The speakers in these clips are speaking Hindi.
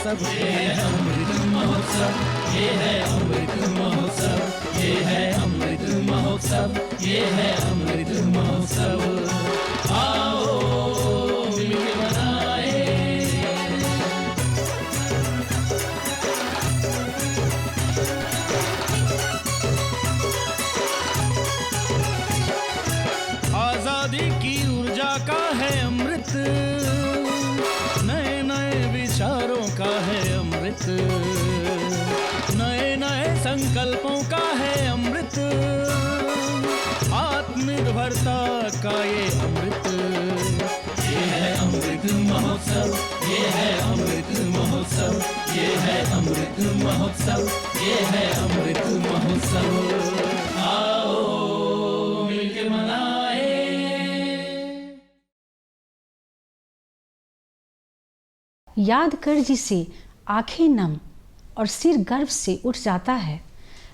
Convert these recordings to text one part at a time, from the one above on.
महोत्सव, ये है अमृत महोत्सव, ये है अमृत महोत्सव, ये है अमृत महोत्सव, ये है अमृत महोत्सव। आओ मिलके मनाए। आजादी की ऊर्जा का है अमृत, नए नए विचारों का है अमृत, नए नए संकल्पों का है अमृत, आत्मनिर्भरता का ये अमृत। ये है अमृत महोत्सव, ये है अमृत महोत्सव, ये है अमृत महोत्सव, ये है अमृत महोत्सव। आओ मिलके मनाए। याद कर जिसे आंखें नम और सिर गर्व से उठ जाता है,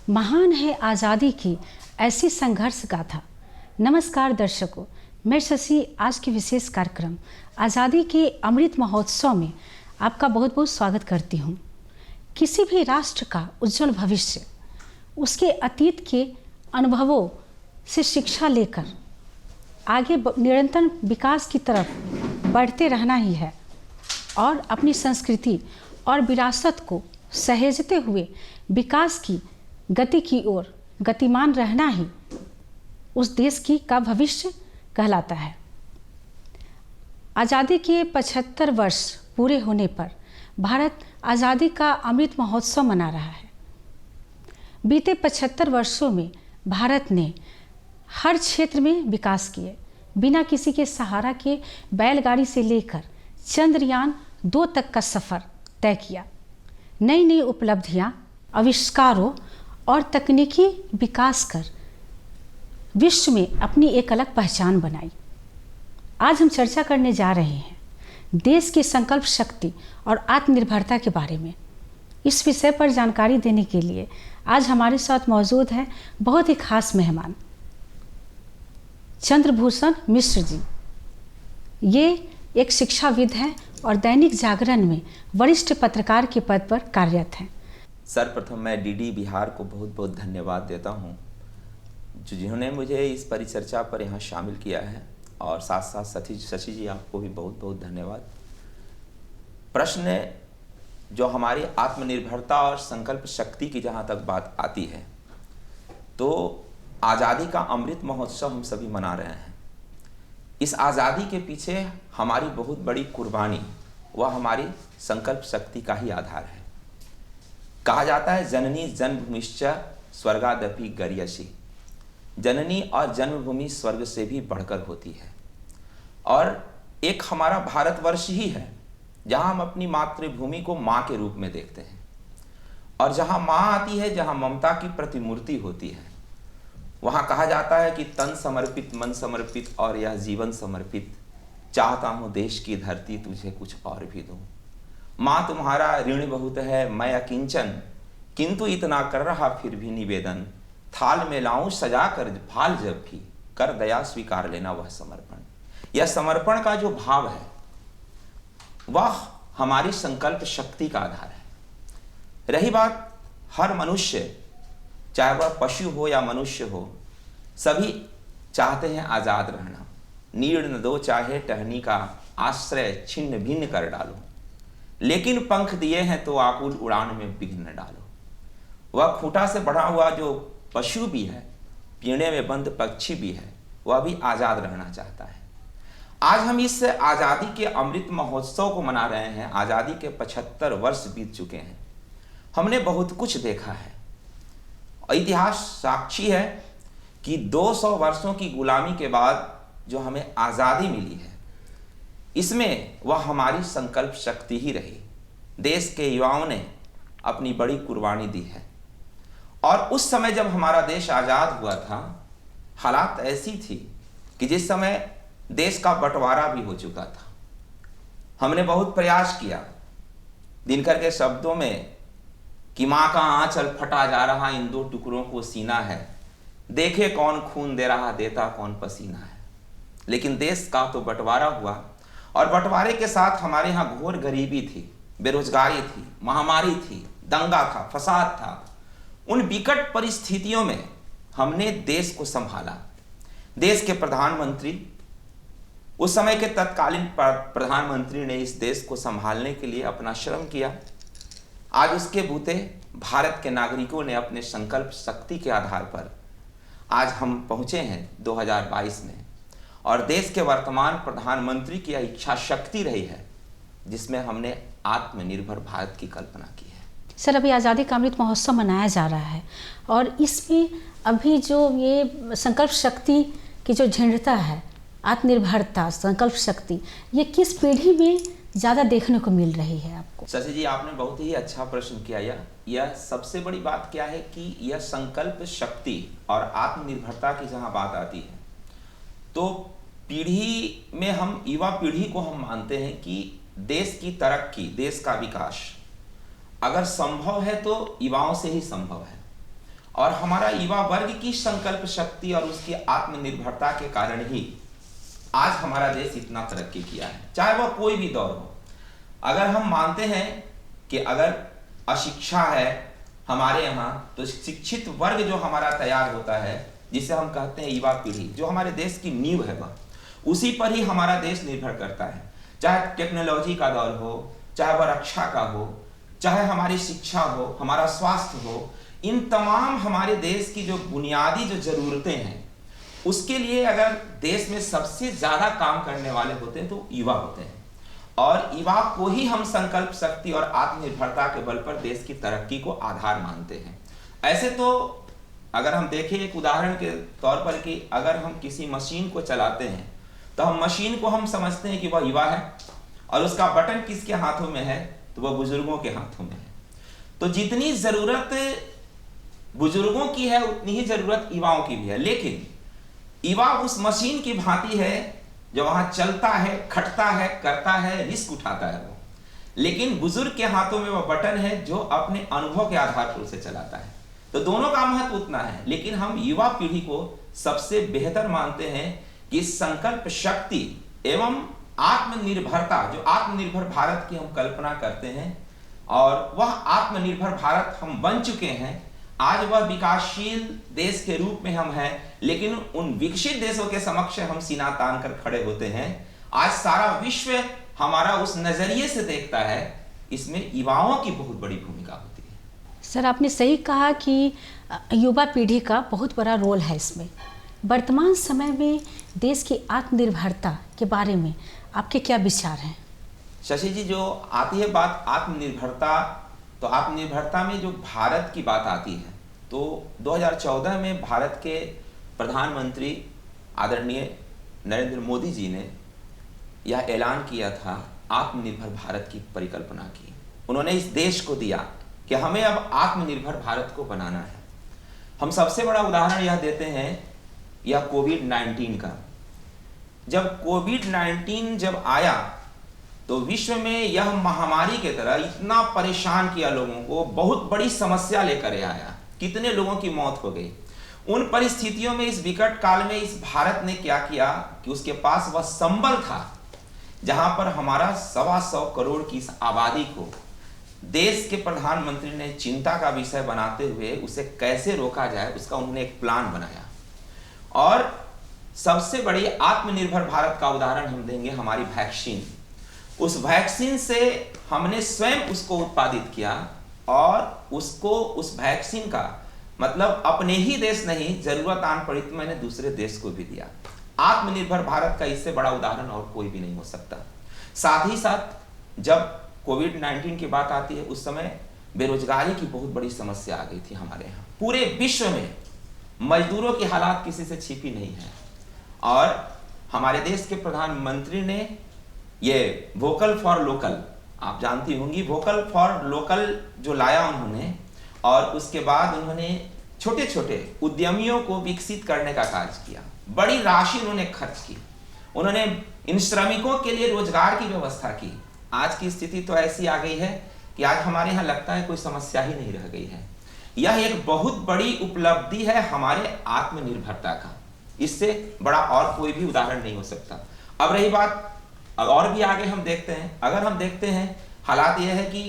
महान है आज़ादी की ऐसी संघर्ष गाथा। नमस्कार दर्शकों, मैं शशि आज के विशेष कार्यक्रम आज़ादी के अमृत महोत्सव में आपका बहुत बहुत स्वागत करती हूँ। किसी भी राष्ट्र का उज्जवल भविष्य उसके अतीत के अनुभवों से शिक्षा लेकर आगे निरंतर विकास की तरफ बढ़ते रहना ही है और अपनी संस्कृति और विरासत को सहेजते हुए विकास की गति की ओर गतिमान रहना ही उस देश का भविष्य कहलाता है। आज़ादी के 75 वर्ष पूरे होने पर भारत आज़ादी का अमृत महोत्सव मना रहा है। बीते 75 वर्षों में भारत ने हर क्षेत्र में विकास किए, बिना किसी के सहारा के बैलगाड़ी से लेकर चंद्रयान 2 तक का सफ़र तय किया। नई नई उपलब्धियां, आविष्कारों और तकनीकी विकास कर विश्व में अपनी एक अलग पहचान बनाई। आज हम चर्चा करने जा रहे हैं देश की संकल्प शक्ति और आत्मनिर्भरता के बारे में। इस विषय पर जानकारी देने के लिए आज हमारे साथ मौजूद है बहुत ही खास मेहमान चंद्रभूषण मिश्र जी। ये एक शिक्षाविद हैं और दैनिक जागरण में वरिष्ठ पत्रकार के पद पर कार्यरत हैं। सर्वप्रथम मैं डीडी बिहार को बहुत बहुत धन्यवाद देता हूं, जिन्होंने मुझे इस परिचर्चा पर यहाँ शामिल किया है, और साथ साथ शशि जी आपको भी बहुत बहुत धन्यवाद। प्रश्न जो हमारी आत्मनिर्भरता और संकल्प शक्ति की जहाँ तक बात आती है, तो आज़ादी का अमृत महोत्सव हम सभी मना रहे हैं। इस आज़ादी के पीछे हमारी बहुत बड़ी कुर्बानी वह हमारी संकल्प शक्ति का ही आधार है। कहा जाता है जननी जन्मभूमिश्च स्वर्गादपि गर्यसि, जननी और जन्मभूमि स्वर्ग से भी बढ़कर होती है। और एक हमारा भारतवर्ष ही है जहां हम अपनी मातृभूमि को माँ के रूप में देखते हैं, और जहां माँ आती है, जहां ममता की प्रतिमूर्ति होती है, वहां कहा जाता है कि तन समर्पित, मन समर्पित और यह जीवन समर्पित, चाहता हूं देश की धरती तुझे कुछ और भी दूं। माँ तुम्हारा ऋण बहुत है मैं अकिंचन, किंतु इतना कर रहा फिर भी निवेदन, थाल में लाऊं सजा कर फाल जब भी, कर दया स्वीकार लेना वह समर्पण। यह समर्पण का जो भाव है वह हमारी संकल्प शक्ति का आधार है। रही बात हर मनुष्य, चाहे वह पशु हो या मनुष्य हो, सभी चाहते हैं आज़ाद रहना। नीड़ न दो चाहे टहनी का, आश्रय छिन्न भिन्न कर डालो, लेकिन पंख दिए हैं तो आकुल उड़ान में विघ्न न डालो। वह खूंटा से बढ़ा हुआ जो पशु भी है, पीढ़े में बंद पक्षी भी है, वह भी आज़ाद रहना चाहता है। आज हम इस आज़ादी के अमृत महोत्सव को मना रहे हैं। आज़ादी के 75 वर्ष बीत चुके हैं। हमने बहुत कुछ देखा है। इतिहास साक्षी है कि 200 वर्षों की गुलामी के बाद जो हमें आज़ादी मिली है, इसमें वह हमारी संकल्प शक्ति ही रही। देश के युवाओं ने अपनी बड़ी कुर्बानी दी है। और उस समय जब हमारा देश आज़ाद हुआ था, हालात ऐसी थी कि जिस समय देश का बंटवारा भी हो चुका था। हमने बहुत प्रयास किया दिनकर के शब्दों में कि माँ का आंचल फटा जा रहा इन 2 टुकड़ों को सीना है, देखे कौन खून दे रहा देता कौन पसीना है। लेकिन देश का तो बंटवारा हुआ, और बंटवारे के साथ हमारे यहाँ घोर गरीबी थी, बेरोजगारी थी, महामारी थी, दंगा था, फसाद था, उन विकट परिस्थितियों में हमने देश को संभाला। देश के प्रधानमंत्री, उस समय के तत्कालीन प्रधानमंत्री ने इस देश को संभालने के लिए अपना श्रम किया। आज उसके बूते भारत के नागरिकों ने अपने संकल्प शक्ति के आधार पर आज हम पहुंचे हैं 2022 में, और देश के वर्तमान प्रधानमंत्री की यह इच्छा शक्ति रही है जिसमें हमने आत्मनिर्भर भारत की कल्पना की है। सर, अभी आज़ादी का अमृत महोत्सव मनाया जा रहा है और इसमें अभी जो ये संकल्प शक्ति की जो झंडता है, आत्मनिर्भरता, संकल्प शक्ति, ये किस पीढ़ी में ज़्यादा देखने को मिल रही है आपको? शशि जी, आपने बहुत ही अच्छा प्रश्न किया। यह सबसे बड़ी बात क्या है कि यह संकल्प शक्ति और आत्मनिर्भरता की जहाँ बात आती है तो पीढ़ी में हम युवा पीढ़ी को हम मानते हैं कि देश की तरक्की, देश का विकास अगर संभव है तो युवाओं से ही संभव है, और हमारा युवा वर्ग की संकल्प शक्ति और उसकी आत्मनिर्भरता के कारण ही आज हमारा देश इतना तरक्की किया है, चाहे वह कोई भी दौर हो। अगर हम मानते हैं कि अगर अशिक्षा है हमारे यहाँ, तो शिक्षित वर्ग जो हमारा तैयार होता है, जिसे हम कहते हैं युवा पीढ़ी, जो हमारे देश की नींव है, वह उसी पर ही हमारा देश निर्भर करता है। चाहे टेक्नोलॉजी का दौर हो, चाहे वह रक्षा का हो, चाहे हमारी शिक्षा हो, हमारा स्वास्थ्य हो, इन तमाम हमारे देश की जो बुनियादी जो जरूरतें हैं, उसके लिए अगर देश में सबसे ज्यादा काम करने वाले होते हैं तो युवा होते हैं, और युवा को ही हम संकल्प शक्ति और आत्मनिर्भरता के बल पर देश की तरक्की को आधार मानते हैं। ऐसे तो अगर हम देखें एक उदाहरण के तौर पर कि अगर हम किसी मशीन को चलाते हैं तो हम मशीन को हम समझते हैं कि वह युवा है, और उसका बटन किसके हाथों में है, तो वह बुजुर्गों के हाथों में है। तो जितनी जरूरत बुजुर्गों की है उतनी ही जरूरत युवाओं की भी है, लेकिन युवा उस मशीन की भांति है जो वहां चलता है, खटता है, करता है, रिस्क उठाता है वो, लेकिन बुजुर्ग के हाथों में वह बटन है जो अपने अनुभव के आधार पर उसे चलाता है। तो दोनों का महत्व उतना है, लेकिन हम युवा पीढ़ी को सबसे बेहतर मानते हैं कि संकल्प शक्ति एवं आत्मनिर्भरता, जो आत्मनिर्भर भारत की हम कल्पना करते हैं, और वह आत्मनिर्भर भारत हम बन चुके हैं। आज वह विकासशील देश के रूप में हम हैं, लेकिन उन विकसित देशों के समक्ष हम सीना तान कर खड़े होते हैं। आज सारा विश्व हमारा उस नजरिए से देखता है, इसमें युवाओं की बहुत बड़ी भूमिका होती है। सर, आपने सही कहा कि युवा पीढ़ी का बहुत बड़ा रोल है इसमें। वर्तमान समय में देश की आत्मनिर्भरता के बारे में आपके क्या विचार हैं? शशि जी, जो आती है बात आत्मनिर्भरता, तो आत्मनिर्भरता में जो भारत की बात आती है, तो 2014 में भारत के प्रधानमंत्री आदरणीय नरेंद्र मोदी जी ने यह ऐलान किया था, आत्मनिर्भर भारत की परिकल्पना की। उन्होंने इस देश को दिया कि हमें अब आत्मनिर्भर भारत को बनाना है। हम सबसे बड़ा उदाहरण यह देते हैं यह कोविड-19 का। जब कोविड-19 जब आया तो विश्व में यह महामारी के तरह इतना परेशान किया लोगों को, बहुत बड़ी समस्या लेकर आया, कितने लोगों की मौत हो गई। उन परिस्थितियों में, इस विकट काल में इस भारत ने क्या किया कि उसके पास वह संबल था जहां पर हमारा 125 करोड़ की इस आबादी को देश के प्रधानमंत्री ने चिंता का विषय बनाते हुए उसे कैसे रोका जाए, उसका उन्होंने एक प्लान बनाया। और सबसे बड़ी आत्मनिर्भर भारत का उदाहरण हम देंगे हमारी वैक्सीन। उस वैक्सीन से हमने स्वयं उसको उत्पादित किया, और उसको, उस वैक्सीन का मतलब अपने ही देश नहीं, जरूरत आन पड़ी तो मैंने दूसरे देश को भी दिया। आत्मनिर्भर भारत का इससे बड़ा उदाहरण और कोई भी नहीं हो सकता। साथ ही साथ जब कोविड-19 की बात आती है, उस समय बेरोजगारी की बहुत बड़ी समस्या आ गई थी हमारे यहाँ। पूरे विश्व में मजदूरों की हालात किसी से छिपी नहीं है, और हमारे देश के प्रधानमंत्री ने ये वोकल फॉर लोकल, आप जानती होंगी, वोकल फॉर लोकल जो लाया उन्होंने, और उसके बाद उन्होंने छोटे छोटे उद्यमियों को विकसित करने का कार्य किया। बड़ी राशि उन्होंने खर्च की, उन्होंने इन श्रमिकों के लिए रोजगार की व्यवस्था की। आज की स्थिति तो ऐसी आ गई है कि आज हमारे यहाँ लगता है कोई समस्या ही नहीं रह गई है। यह एक बहुत बड़ी उपलब्धि है हमारे आत्मनिर्भरता का, इससे बड़ा और कोई भी उदाहरण नहीं हो सकता। अब रही बात, और भी आगे हम देखते हैं, अगर हम देखते हैं हालात यह है कि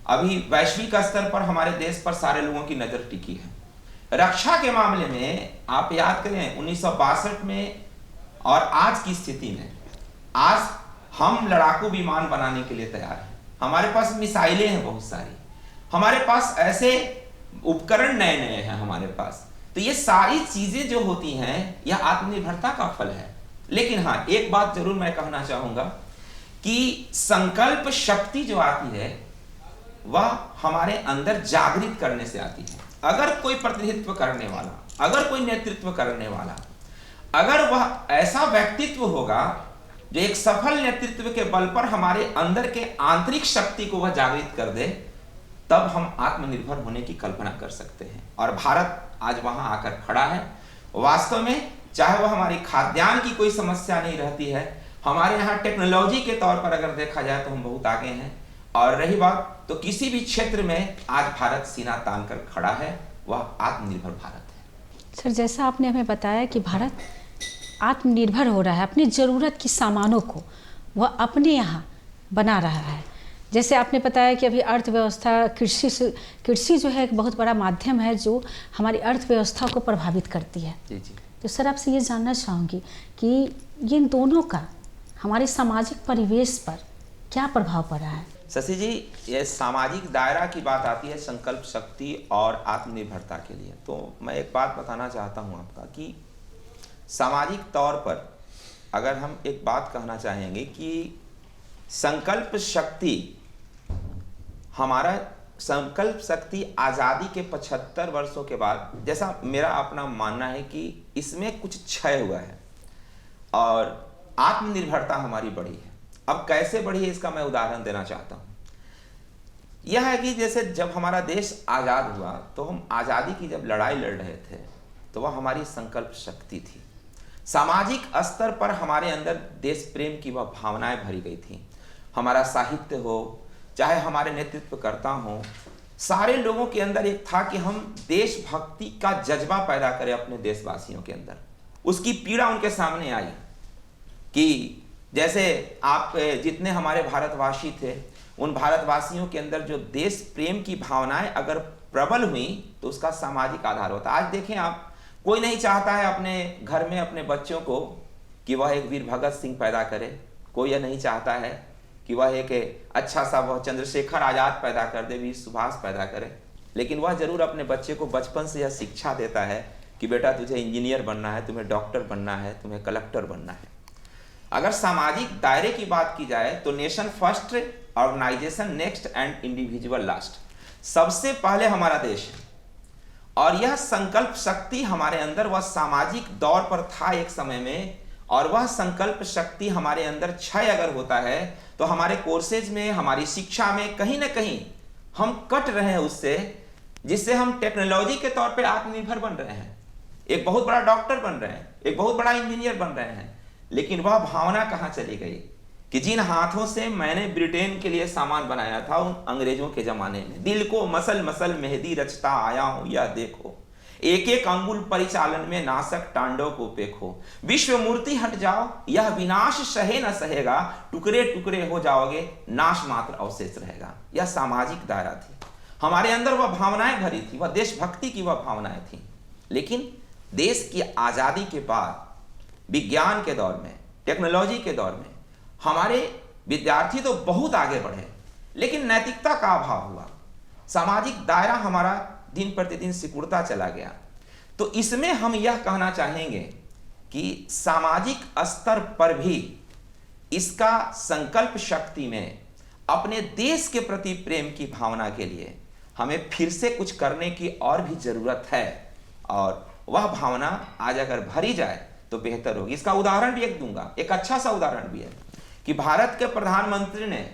अभी वैश्विक स्तर पर हमारे देश पर सारे लोगों की नजर टिकी है। रक्षा के मामले में आप याद करें 1962 में और आज की स्थिति में, आज हम लड़ाकू विमान बनाने के लिए तैयार हैं, हमारे पास मिसाइलें हैं बहुत सारी, हमारे पास ऐसे उपकरण नए नए हैं हमारे पास। तो ये सारी चीजें जो होती हैं यह आत्मनिर्भरता का फल है। लेकिन हाँ, एक बात जरूर मैं कहना चाहूंगा कि संकल्प शक्ति जो आती है वह हमारे अंदर जागृत करने से आती है। अगर कोई प्रतिनिधित्व करने वाला, अगर कोई नेतृत्व करने वाला, अगर वह ऐसा व्यक्तित्व होगा जो एक सफल नेतृत्व के बल पर हमारे अंदर के आंतरिक शक्ति को वह जागृत कर दे, तब हम आत्मनिर्भर होने की कल्पना कर सकते हैं। और भारत आज वहां आकर खड़ा है। वास्तव में चाहे वह हमारी खाद्यान्न की कोई समस्या नहीं रहती है, हमारे यहाँ टेक्नोलॉजी के तौर पर अगर देखा जाए तो हम बहुत आगे हैं। और रही बात तो किसी भी क्षेत्र में आज भारत सीना तान कर खड़ा है, वह आत्मनिर्भर भारत है। सर, जैसा आपने हमें बताया कि भारत आत्मनिर्भर हो रहा है, अपनी ज़रूरत की सामानों को वह अपने यहाँ बना रहा है। जैसे आपने बताया कि अभी अर्थव्यवस्था, कृषि जो है एक बहुत बड़ा माध्यम है जो हमारी अर्थव्यवस्था को प्रभावित करती है। जी जी। तो सर, आपसे ये जानना चाहूँगी कि ये इन दोनों का हमारे सामाजिक परिवेश पर क्या प्रभाव पड़ा है? शशि जी, ये सामाजिक दायरा की बात आती है संकल्प शक्ति और आत्मनिर्भरता के लिए, तो मैं एक बात बताना चाहता हूँ आपका कि सामाजिक तौर पर अगर हम एक बात कहना चाहेंगे कि संकल्प शक्ति, हमारा संकल्प शक्ति आज़ादी के 75 वर्षों के बाद, जैसा मेरा अपना मानना है कि इसमें कुछ क्षय हुआ है और आत्मनिर्भरता हमारी बढ़ी है। अब कैसे बढ़ी है इसका मैं उदाहरण देना चाहता हूँ। यह है कि जैसे जब हमारा देश आज़ाद हुआ तो हम आज़ादी की जब लड़ाई लड़ रहे थे तो वह हमारी संकल्प शक्ति थी। सामाजिक स्तर पर हमारे अंदर देश प्रेम की वह भावनाएं भरी गई थी। हमारा साहित्य हो, चाहे हमारे नेतृत्वकर्ता हो, सारे लोगों के अंदर एक था कि हम देशभक्ति का जज्बा पैदा करें अपने देशवासियों के अंदर। उसकी पीड़ा उनके सामने आई कि जैसे आप जितने हमारे भारतवासी थे, उन भारतवासियों के अंदर जो देश प्रेम की भावनाएं अगर प्रबल हुई तो उसका सामाजिक आधार होता। आज देखें आप, कोई नहीं चाहता है अपने घर में अपने बच्चों को कि वह एक वीर भगत सिंह पैदा करे, कोई यह नहीं चाहता है कि वह एक अच्छा सा वह चंद्रशेखर आज़ाद पैदा कर दे, वीर सुभाष पैदा करे, लेकिन वह जरूर अपने बच्चे को बचपन से यह शिक्षा देता है कि बेटा तुझे इंजीनियर बनना है, तुम्हें डॉक्टर बनना है, तुम्हें कलेक्टर बनना है। अगर सामाजिक दायरे की बात की जाए तो nation first, organisation next and individual last, सबसे पहले हमारा देश है। और यह संकल्प शक्ति हमारे अंदर वह सामाजिक दौर पर था एक समय में, और वह संकल्प शक्ति हमारे अंदर क्षय अगर होता है तो हमारे कोर्सेज में, हमारी शिक्षा में कहीं ना कहीं हम कट रहे हैं उससे, जिससे हम टेक्नोलॉजी के तौर पे आत्मनिर्भर बन रहे हैं, एक बहुत बड़ा डॉक्टर बन रहे हैं, एक बहुत बड़ा इंजीनियर बन रहे हैं, लेकिन वह भावना कहाँ चली गई कि जिन हाथों से मैंने ब्रिटेन के लिए सामान बनाया था उन अंग्रेजों के जमाने में, दिल को मसल मसल मेहंदी रचता आया हूं यह देखो, एक एक अंगुल परिचालन में नासक टांडव को पेखो, विश्व मूर्ति हट जाओ यह विनाश सहे न सहेगा, टुकड़े टुकड़े हो जाओगे नाश मात्र अवशेष रहेगा। यह सामाजिक दायरा थी, हमारे अंदर वह भावनाएं भरी थी, वह देशभक्ति की वह भावनाएं थी। लेकिन देश की आजादी के बाद विज्ञान के दौर में, टेक्नोलॉजी के दौर में हमारे विद्यार्थी तो बहुत आगे बढ़े, लेकिन नैतिकता का अभाव हुआ, सामाजिक दायरा हमारा दिन प्रतिदिन सिकुड़ता चला गया। तो इसमें हम यह कहना चाहेंगे कि सामाजिक स्तर पर भी इसका संकल्प शक्ति में अपने देश के प्रति प्रेम की भावना के लिए हमें फिर से कुछ करने की और भी जरूरत है, और वह भावना आज अगर भरी जाए तो बेहतर होगी। इसका उदाहरण भी एक दूंगा, एक अच्छा सा उदाहरण भी है कि भारत के प्रधानमंत्री ने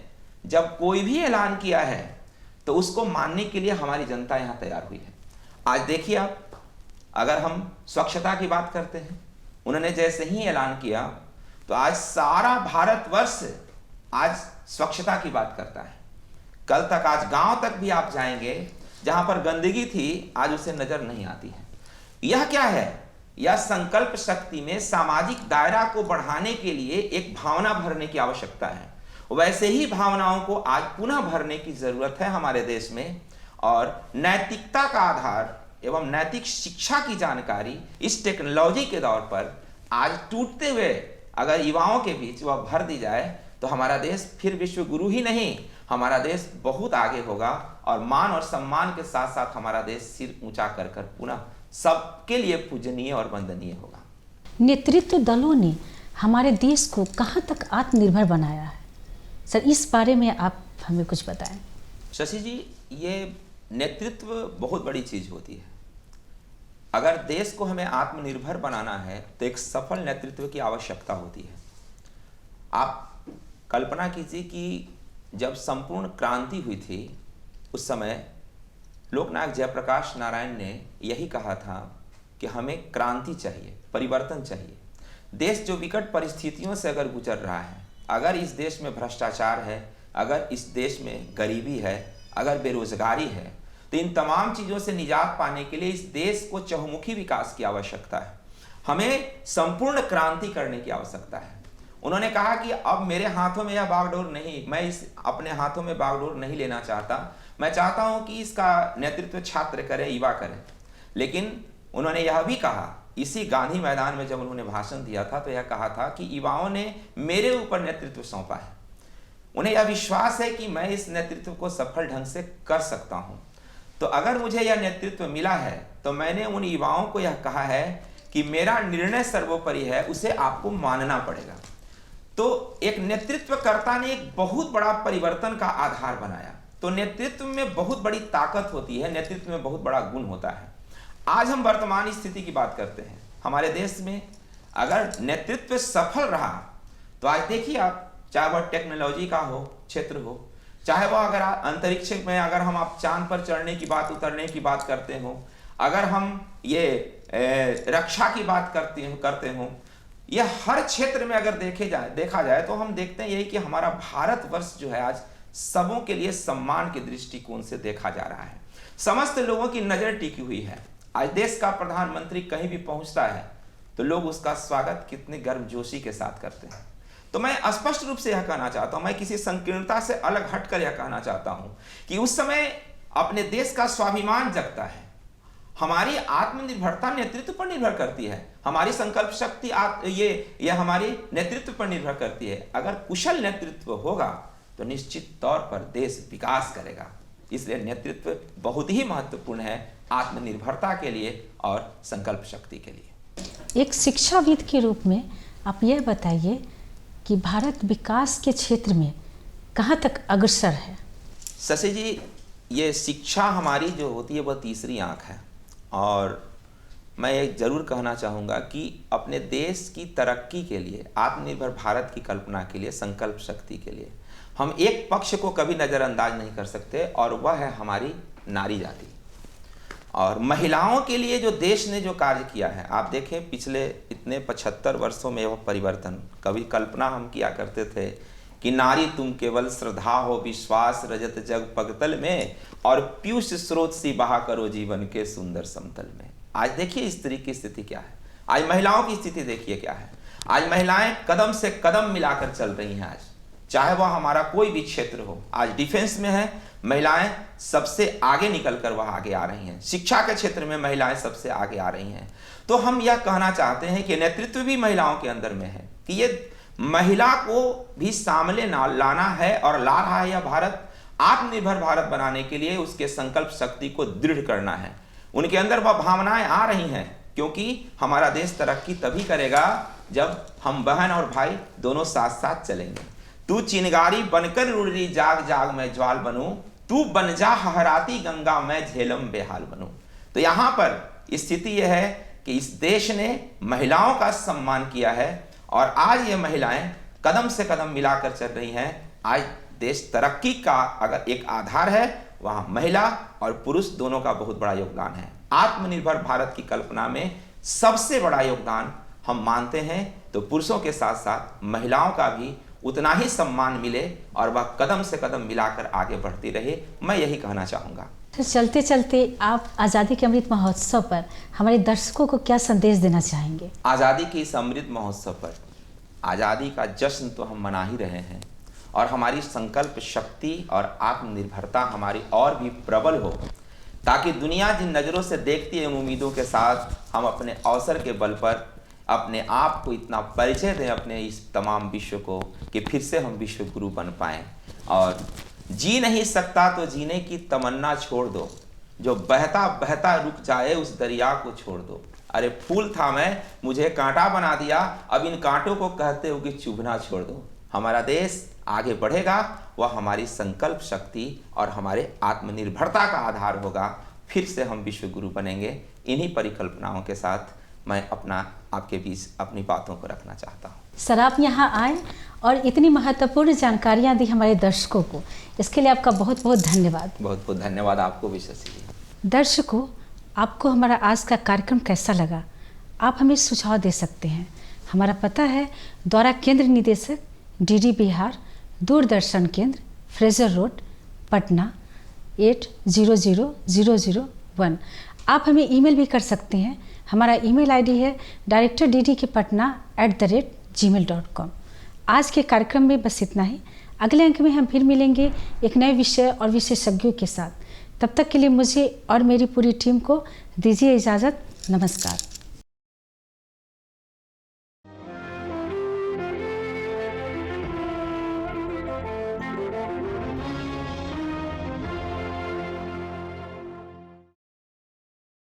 जब कोई भी ऐलान किया है तो उसको मानने के लिए हमारी जनता यहां तैयार हुई है। आज देखिए आप, अगर हम स्वच्छता की बात करते हैं, उन्होंने जैसे ही ऐलान किया तो आज सारा भारतवर्ष आज स्वच्छता की बात करता है। कल तक आज गांव तक भी आप जाएंगे जहां पर गंदगी थी आज उसे नजर नहीं आती है। यह क्या है? यह संकल्प शक्ति में सामाजिक दायरा को बढ़ाने के लिए एक भावना भरने की आवश्यकता है। वैसे ही भावनाओं को आज पुनः भरने की जरूरत है हमारे देश में। और नैतिकता का आधार एवं नैतिक शिक्षा की जानकारी इस टेक्नोलॉजी के दौर पर आज टूटते हुए अगर युवाओं के बीच वह भर दी जाए तो हमारा देश फिर विश्व गुरु ही नहीं, हमारा देश बहुत आगे होगा और मान और सम्मान के साथ साथ हमारा देश सिर ऊंचा कर कर पुनः सबके लिए पूजनीय और वंदनीय होगा। नेतृत्व दलों ने हमारे देश को कहाँ तक आत्मनिर्भर बनाया है सर, इस बारे में आप हमें कुछ बताएं। शशि जी, ये नेतृत्व बहुत बड़ी चीज होती है। अगर देश को हमें आत्मनिर्भर बनाना है तो एक सफल नेतृत्व की आवश्यकता होती है। आप कल्पना कीजिए कि जब संपूर्ण क्रांति हुई थी उस समय लोकनायक जयप्रकाश नारायण ने यही कहा था कि हमें क्रांति चाहिए, परिवर्तन चाहिए। देश जो विकट परिस्थितियों से अगर गुजर रहा है, अगर इस देश में भ्रष्टाचार है, अगर इस देश में गरीबी है, अगर बेरोजगारी है, तो इन तमाम चीज़ों से निजात पाने के लिए इस देश को चहुमुखी विकास की आवश्यकता है। हमें संपूर्ण क्रांति करने की आवश्यकता है। उन्होंने कहा कि अब मेरे हाथों में यह बागडोर नहीं, मैं इस अपने हाथों में बागडोर नहीं लेना चाहता, मैं चाहता हूं कि इसका नेतृत्व छात्र करें, युवा करें। लेकिन उन्होंने यह भी कहा, इसी गांधी मैदान में जब उन्होंने भाषण दिया था तो यह कहा था कि युवाओं ने मेरे ऊपर नेतृत्व सौंपा है, उन्हें यह विश्वास है कि मैं इस नेतृत्व को सफल ढंग से कर सकता हूं। तो अगर मुझे यह नेतृत्व मिला है तो मैंने उन युवाओं को यह कहा है कि मेरा निर्णय सर्वोपरि है, उसे आपको मानना पड़ेगा। तो एक नेतृत्वकर्ता ने एक बहुत बड़ा परिवर्तन का आधार बनाया। तो नेतृत्व में बहुत बड़ी ताकत होती है, नेतृत्व में बहुत बड़ा गुण होता है। आज हम वर्तमान स्थिति की बात करते हैं। हमारे देश में अगर नेतृत्व सफल रहा तो आज देखिए आप, चाहे वह टेक्नोलॉजी का हो क्षेत्र हो, चाहे वह अगर अंतरिक्ष में अगर हम आप चांद पर चढ़ने की बात, उतरने की बात करते हो, अगर हम ये रक्षा की बात करते हो, यह हर क्षेत्र में अगर देखा जाए तो हम देखते हैं यही कि हमारा भारतवर्ष जो है आज सबों के लिए सम्मान के दृष्टिकोण से देखा जा रहा है। समस्त लोगों की नजर टिकी हुई है। आज देश का प्रधानमंत्री कहीं भी पहुंचता है तो लोग उसका स्वागत कितने गर्मजोशी के साथ करते हैं। तो मैं स्पष्ट रूप से यह कहना चाहता हूं, मैं किसी संकीर्णता से अलग हटकर यह कहना चाहता हूं कि उस समय अपने देश का स्वाभिमान जगता है। हमारी आत्मनिर्भरता नेतृत्व पर निर्भर करती है, हमारी संकल्प शक्ति ये हमारी नेतृत्व पर निर्भर करती है। अगर कुशल नेतृत्व होगा तो निश्चित तौर पर देश विकास करेगा। इसलिए नेतृत्व बहुत ही महत्वपूर्ण है आत्मनिर्भरता के लिए और संकल्प शक्ति के लिए। एक शिक्षाविद के रूप में आप यह बताइए कि भारत विकास के क्षेत्र में कहाँ तक अग्रसर है। शशि जी, ये शिक्षा हमारी जो होती है वह तीसरी आंख है। और मैं ये जरूर कहना चाहूँगा कि अपने देश की तरक्की के लिए, आत्मनिर्भर भारत की कल्पना के लिए, संकल्प शक्ति के लिए हम एक पक्ष को कभी नज़रअंदाज नहीं कर सकते और वह है हमारी नारी जाति। और महिलाओं के लिए जो देश ने जो कार्य किया है, आप देखें पिछले इतने 75 वर्षों में वह परिवर्तन, कभी कल्पना हम किया करते थे कि नारी तुम केवल श्रद्धा हो, विश्वास रजत जग पगतल में, और पीयूष स्रोत सी बहा करो जीवन के सुंदर समतल में। आज देखिए स्त्री की स्थिति क्या है, आज महिलाओं की स्थिति देखिए क्या है। आज महिलाएं कदम से कदम मिलाकर चल रही हैं। आज चाहे वह हमारा कोई भी क्षेत्र हो, आज डिफेंस में है महिलाएं सबसे आगे निकलकर वह आगे आ रही हैं, शिक्षा के क्षेत्र में महिलाएं सबसे आगे आ रही हैं। तो हम यह कहना चाहते हैं कि नेतृत्व भी महिलाओं के अंदर में है, कि ये महिला को भी सामने लाना है और ला रहा है। यह भारत आत्मनिर्भर भारत बनाने के लिए उसके संकल्प शक्ति को दृढ़ करना है। उनके अंदर वह भावनाएं आ रही हैं, क्योंकि हमारा देश तरक्की तभी करेगा जब हम बहन और भाई दोनों साथ साथ चलेंगे। तू चिनगारी बनकर रुड़ी जाग जाग मैं ज्वाल बनूं, तू बन जा हहराती गंगा मैं झेलम बेहाल बनूं। तो यहाँ पर स्थिति यह है कि इस देश ने महिलाओं का सम्मान किया है और आज ये महिलाएं कदम से कदम मिलाकर चल रही हैं। आज देश तरक्की का अगर एक आधार है, वहाँ महिला और पुरुष दोनों का बहुत बड़ा योगदान है। आत्मनिर्भर भारत की कल्पना में सबसे बड़ा योगदान हम मानते हैं तो पुरुषों के साथ साथ महिलाओं का भी उतना ही सम्मान मिले और वह कदम से कदम मिलाकर आगे बढ़ती रहे, मैं यही कहना चाहूँगा। तो चलते चलते आप आज़ादी के अमृत महोत्सव पर हमारे दर्शकों को क्या संदेश देना चाहेंगे? आज़ादी के इस अमृत महोत्सव पर आज़ादी का जश्न तो हम मना ही रहे हैं और हमारी संकल्प शक्ति और आत्मनिर्भरता हमारी और भी प्रबल हो, ताकि दुनिया जिन नज़रों से देखती है उन उम्मीदों के साथ हम अपने अवसर के बल पर अपने आप को इतना परिचय दें अपने इस तमाम विश्व को कि फिर से हम विश्व गुरु बन पाएँ। और जी नहीं सकता तो जीने की तमन्ना छोड़ दो, जो बहता बहता रुक जाए उस दरिया को छोड़ दो। अरे फूल था मैं, मुझे कांटा बना दिया, अब इन कांटों को कहते हो कि चुभना छोड़ दो। हमारा देश आगे बढ़ेगा, वह हमारी संकल्प शक्ति और हमारे आत्मनिर्भरता का आधार होगा। फिर से हम विश्व गुरु बनेंगे। इन्हीं परिकल्पनाओं के साथ मैं आपके बीच अपनी बातों को रखना चाहता हूँ। सर, आप यहाँ आए और इतनी महत्वपूर्ण जानकारियाँ दी हमारे दर्शकों को, इसके लिए आपका बहुत बहुत धन्यवाद। बहुत बहुत धन्यवाद आपको भी शशि जी। दर्शकों, आपको हमारा आज का कार्यक्रम कैसा लगा, आप हमें सुझाव दे सकते हैं। हमारा पता है द्वारा केंद्र निदेशक डीडी बिहार, दूरदर्शन केंद्र, फ्रेजर रोड, पटना 800001। आप हमें ईमेल भी कर सकते हैं। हमारा ईमेल आईडी है directorddkpatna@gmail.com। आज के कार्यक्रम में बस इतना ही। अगले अंक में हम फिर मिलेंगे एक नए विषय और विशेषज्ञों के साथ। तब तक के लिए मुझे और मेरी पूरी टीम को दीजिए इजाज़त। नमस्कार।